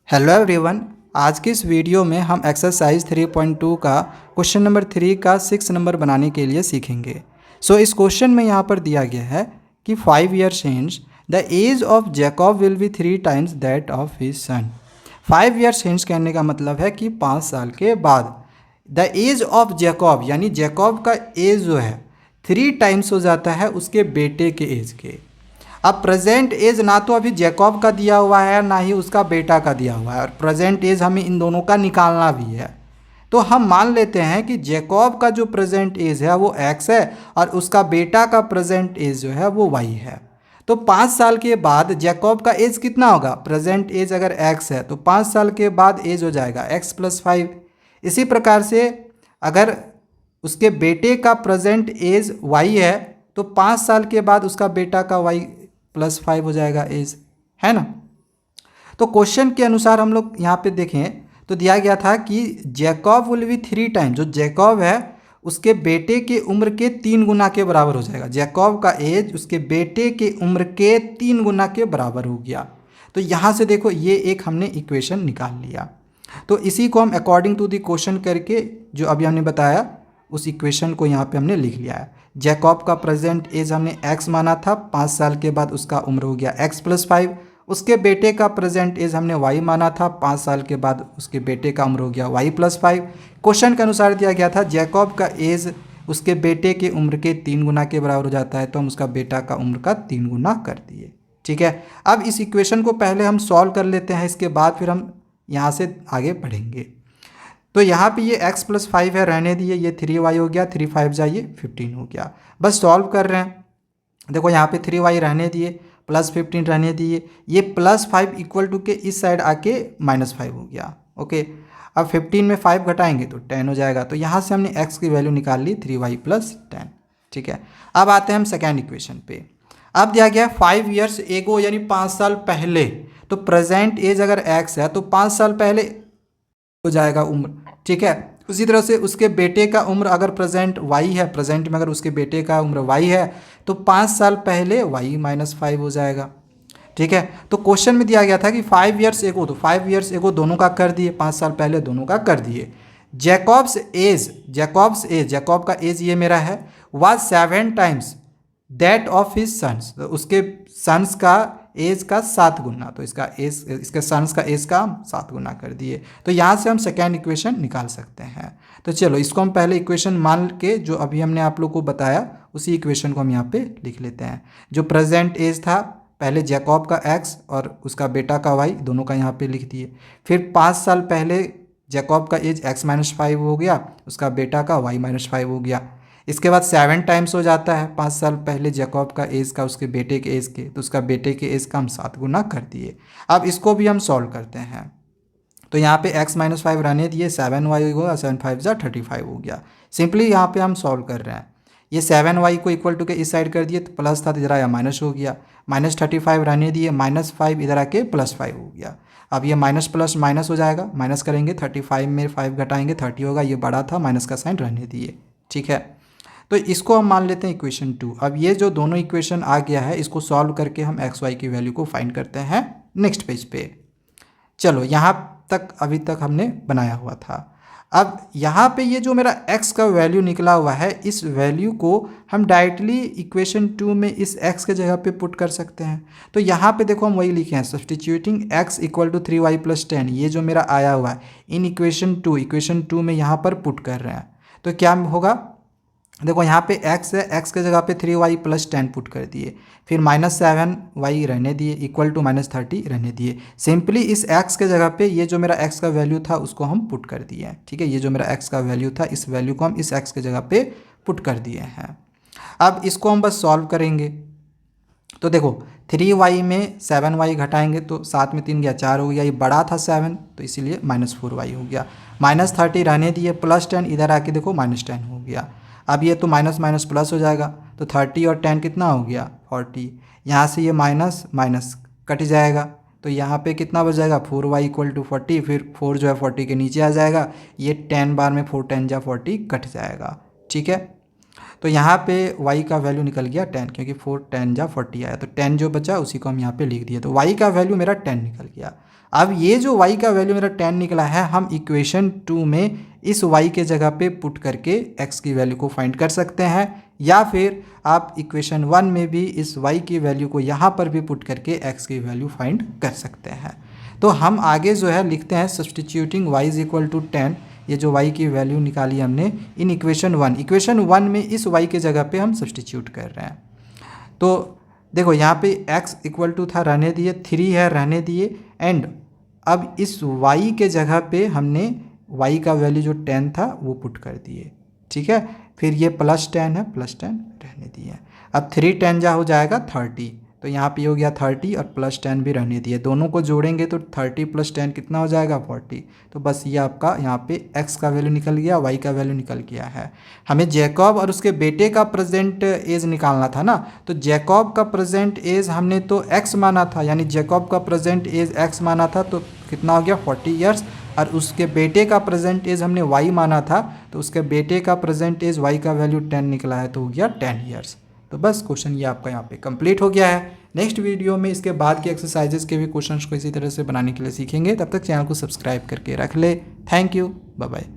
Hello everyone. आज की इस वीडियो में हम एक्सरसाइज 3.2 का क्वेश्चन नंबर 3 का 6 नंबर बनाने के लिए सीखेंगे। इस क्वेश्चन में यहाँ पर दिया गया है कि 5 years hence the age of Jacob will be 3 times that of his son. 5 years hence कहने का मतलब है कि 5 साल के बाद द एज ऑफ जैकब यानी जैकब का एज जो है 3 टाइम्स हो जाता है उसके बेटे के एज के। अब प्रेजेंट एज ना तो अभी जैकब का दिया हुआ है ना ही उसका बेटा का दिया हुआ है, और प्रेजेंट एज हमें इन दोनों का निकालना भी है। तो हम मान लेते हैं कि जैकब का जो प्रेजेंट एज है वो x है और उसका बेटा का प्रेजेंट एज जो है वो y है। तो 5 साल के बाद जैकब का एज कितना होगा? प्रेजेंट एज अगर x है तो 5 साल के बाद एज हो जाएगा x + 5। इसी प्रकार से अगर उसके बेटे का प्रेजेंट एज y है तो 5 साल के बाद उसका बेटा का y + 5 हो जाएगा एज, है ना। तो क्वेश्चन के अनुसार हम लोग यहाँ पे देखें तो दिया गया था कि जैकब विल बी 3 टाइम, जो जैकब है उसके बेटे के उम्र के 3 गुना के बराबर हो जाएगा। जैकब का एज उसके बेटे के उम्र के 3 गुना के बराबर हो गया। तो यहाँ से देखो ये एक हमने इक्वेशन निकाल लिया। तो इसी को हम अकॉर्डिंग टू द क्वेश्चन करके जो अभी हमने बताया उस इक्वेशन को यहाँ पे हमने लिख लिया है। जैकब का प्रेजेंट एज हमने x माना था, 5 साल के बाद उसका उम्र हो गया x + 5। उसके बेटे का प्रेजेंट एज हमने y माना था, 5 साल के बाद उसके बेटे का उम्र हो गया y + 5। क्वेश्चन के अनुसार दिया गया था जैकब का एज उसके बेटे के उम्र के 3 गुना के बराबर हो जाता है, तो हम उसका बेटा का उम्र का 3 गुना कर दिए। ठीक है, अब इस इक्वेशन को पहले हम सॉल्व कर लेते हैं, इसके बाद फिर हम यहाँ से आगे बढ़ेंगे। तो यहाँ पे ये x + 5 है, रहने दिए, ये 3y हो गया, 3 5 जाइए 15 हो गया। बस सॉल्व कर रहे हैं। देखो यहाँ पे 3y रहने दिए, +15 रहने दिए, ये +5 इक्वल टू के इस साइड आके -5 हो गया। ओके, अब 15 में 5 घटाएंगे तो 10 हो जाएगा। तो यहाँ से हमने x की वैल्यू निकाल ली 3y + 10। ठीक है, अब आते हैं हम सेकेंड इक्वेशन पे। अब दिया गया 5 ईयर्स एगो यानी 5 साल पहले। तो प्रेजेंट एज अगर x है तो 5 साल पहले हो जाएगा उम्र। ठीक है, उसी तरह से उसके बेटे का उम्र अगर प्रेजेंट y है, प्रेजेंट में अगर उसके बेटे का उम्र y है तो 5 साल पहले y - 5 हो जाएगा। ठीक है, तो क्वेश्चन में दिया गया था कि 5 ईयर्स एगो, तो 5 ईयर्स एगो दोनों का कर दिए, 5 साल पहले दोनों का कर दिए। जैकब का एज ये मेरा है was 7 times that of his sons, तो उसके सन्स का एज का 7 गुना, तो इसके सन्स का एज का 7 गुना कर दिए। तो यहाँ से हम सेकेंड इक्वेशन निकाल सकते हैं। तो चलो इसको हम पहले इक्वेशन मान के जो अभी हमने आप लोग को बताया उसी इक्वेशन को हम यहाँ पे लिख लेते हैं। जो प्रेजेंट एज था पहले जैकब का x और उसका बेटा का y दोनों का यहाँ पे लिख दिए। फिर 5 साल पहले जैकब का एज x - 5 हो गया, उसका बेटा का y - 5 हो गया। इसके बाद 7 टाइम्स हो जाता है 5 साल पहले जैकब का एज का उसके बेटे के एज के, तो उसका बेटे के एज का हम 7 गुना कर दिए। अब इसको भी हम सॉल्व करते हैं। तो यहाँ पे x - 5 रहने दिए, 7y होगा, 7 5 जा 35 हो गया। सिंपली यहाँ पे हम सॉल्व कर रहे हैं। ये 7y को इक्वल टू के इस साइड कर दिए तो प्लस था तो इधर आया माइनस हो गया, -35 रहने दिए, -5 इधर आके +5 हो गया। अब ये माइनस प्लस माइनस हो जाएगा, माइनस करेंगे 35 में 5 घटाएंगे 30 होगा, ये बड़ा था माइनस का साइन रहने दिए। ठीक है, तो इसको हम मान लेते हैं इक्वेशन 2। अब ये जो दोनों इक्वेशन आ गया है इसको सॉल्व करके हम x y की वैल्यू को फाइंड करते हैं नेक्स्ट पेज पे। चलो यहाँ तक अभी तक हमने बनाया हुआ था। अब यहाँ पे ये जो मेरा x का वैल्यू निकला हुआ है इस वैल्यू को हम डायरेक्टली इक्वेशन 2 में इस x के जगह पे पुट कर सकते हैं। तो यहाँ पे देखो हम वही लिखे हैं, सब्सटीट्यूटिंग x = 3y + 10, ये जो मेरा आया हुआ है इन इक्वेशन 2 में यहाँ पर पुट कर रहे हैं। तो क्या होगा, देखो यहाँ पे x है, x के जगह पे 3y + 10 पुट कर दिए, फिर -7y रहने दिए इक्वल टू -30 रहने दिए। सिंपली इस x के जगह पे ये जो मेरा x का वैल्यू था उसको हम पुट कर दिए हैं। ठीक है, ये जो मेरा x का वैल्यू था इस वैल्यू को हम इस x के जगह पे पुट कर दिए हैं। अब इसको हम बस सॉल्व करेंगे। तो देखो 3y में 7y घटाएंगे तो 7 में 3 गया 4 हो गया, ये बड़ा था 7 तो इसीलिए -4y हो गया। -30 रहने दिए, +10 इधर आके देखो -10 हो गया। अब ये तो माइनस माइनस प्लस हो जाएगा, तो 30 और 10 कितना हो गया 40। यहाँ से ये माइनस माइनस कट जाएगा, तो यहाँ पे कितना बच जाएगा 4y = 40, फिर 4 जो है 40 के नीचे आ जाएगा, ये 10 बार में 4 10 जा 40 कट जाएगा। ठीक है, तो यहाँ पे y का वैल्यू निकल गया 10, क्योंकि 4 10 जा 40 आया, तो 10 जो बचा उसी को हम यहाँ पे लिख दिए, तो y का वैल्यू मेरा 10 निकल गया। अब ये जो y का वैल्यू मेरा 10 निकला है, हम इक्वेशन 2 में इस y के जगह पे पुट करके x की वैल्यू को फाइंड कर सकते हैं, या फिर आप इक्वेशन 1 में भी इस y की वैल्यू को यहाँ पर भी पुट करके x की वैल्यू फाइंड कर सकते हैं। तो हम आगे जो है लिखते हैं substituting y is equal to 10, ये जो y की वैल्यू निकाली हमने इन इक्वेशन 1 में इस y के जगह पे हम सब्सटीट्यूट कर रहे हैं। तो देखो यहाँ पे x इक्वल टू था, रहने दिए, 3 है रहने दिए, एंड अब इस y के जगह पे हमने y का वैल्यू जो 10 था वो पुट कर दिए, ठीक है। फिर ये +10 है, +10 रहने दिए। अब 3 10 जा हो जाएगा 30, तो यहाँ पे हो गया 30 और +10 भी रहने दिए, दोनों को जोड़ेंगे तो 30 + 10 कितना हो जाएगा 40। तो बस ये आपका यहाँ पे x का वैल्यू निकल गया, y का वैल्यू निकल गया है। हमें जैकब और उसके बेटे का प्रेजेंट एज निकालना था ना, तो जैकब का प्रेजेंट एज हमने तो x माना था, यानी जैकब का प्रेजेंट एज x माना था, तो कितना हो गया 40 ईयर्स, और उसके बेटे का प्रेजेंट एज हमने y माना था, तो उसके बेटे का प्रेजेंट एज y का वैल्यू 10 निकला है, तो हो गया 10 ईयर्स। तो बस क्वेश्चन ये आपका यहाँ पे कंप्लीट हो गया है। नेक्स्ट वीडियो में इसके बाद के एक्सरसाइजेस के भी क्वेश्चंस को इसी तरह से बनाने के लिए सीखेंगे। तब तक चैनल को सब्सक्राइब करके रख ले। Thank you, bye bye.